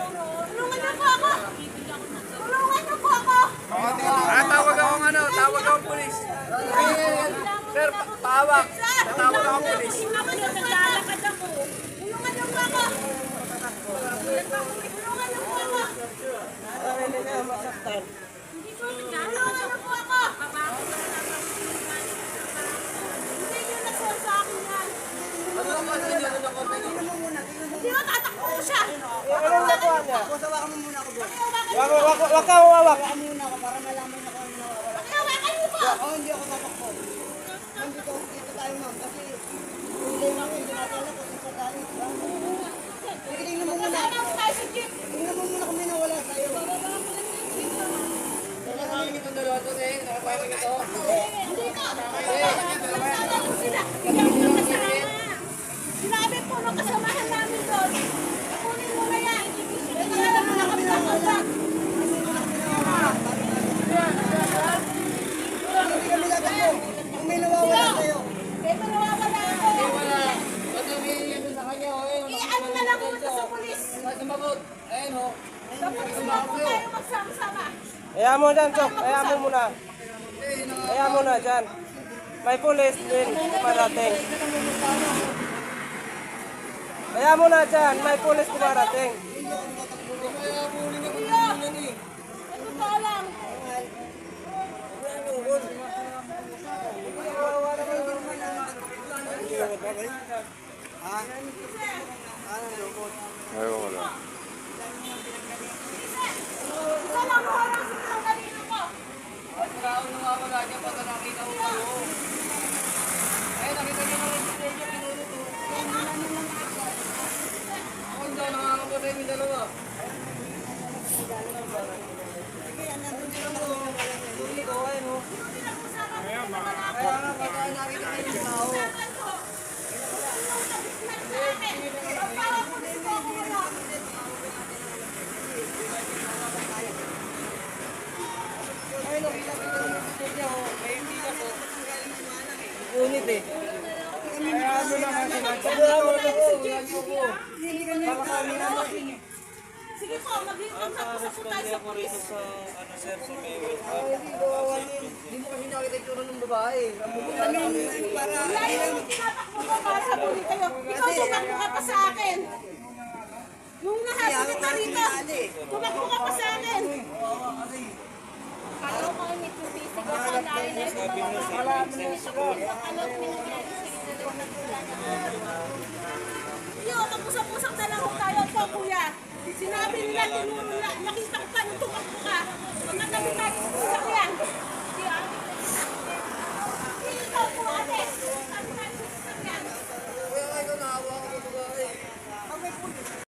Tulungan niyo po ako! Tulungan niyo po ako! Tawag akong tawag akong pulis. Sir, tawag. Tawag akong pulis. Naglalakad ako. Tulungan niyo po ako! Tulungan niyo po ako! Hindi po, tulungan niyo po ako! Hindi niyo nag-call sa akin yan. Hindi mo tatakbo ko siya. Anong nakuha niya? Hawakan mo muna ako, boss. Wag ka humawak. Hawakan muna ako para malaman na kung ano nawawala. Hawakan niyo po. Oo, hindi ako tatakbo. Dito tayo, ma'am. Kasi hindi namin dinadala ko sa tayo. Sige, tingnan mo muna. Kasama ko tayo sa jeep. Tingnan mo muna kung may nawala sa'yo. Nakakalimit ang dalawa to, eh. Nakapayag ito. Hindi ko. Kasama ko sila. Hindi ako nakasama. Sinabi po nung kasamahan namin doon. Kunin mo na yan. Nagkakalam mo na kami ng kontak. Hindi kami tatakbo. Kung may nawawala sa'yo. Ito nawawala ako. Wala. Ba't humihingi sa kanya, eh? Ano na lang muna sa polis. Sumagot. Ayun, ho. Sa polis na po tayo magsama-sama. Hayaan mo dyan, Chok. Hayaan mo muna. Hayaan mo na dyan. May pulis din parating. Hayaan mo na dyan. May pulis dumarating. Iyo. Ito pa lang. Isa lang mo lang sa kanino ko. Tao nawawala niya pag nakita ko kayo. Eh, nakita niyo naman si Sergio, pinuno to. Ako hindi ako nakakapatay yung dalawa. Kaya nga, pagka nakita kayo ng tao. Ay, nakita kita ng picture niya, oh. May bigas, oh. Unit, eh. Kaya ano naman sila. Sabihan mo na po. Baka kami naman. Sige po, mag-usap po tayo sa polis. Hindi ko awalin. Hindi mo kasi nakita yung tsura ng babae. Para Wala yung tinatakbo ko para sa polis kayo. Ikaw tumakbo ka pa sa akin. Nung nahasakit ka rito, tumakbo ka pa sa akin. Kalo ko ang itusisi ko sa dahil na ito mag-usap-usap na lang tayo ito, kuya. Sinabi nila, tinuro na, nakita ko pa nung tumakbo ka. Pagkatabi tayo sa sasakyan.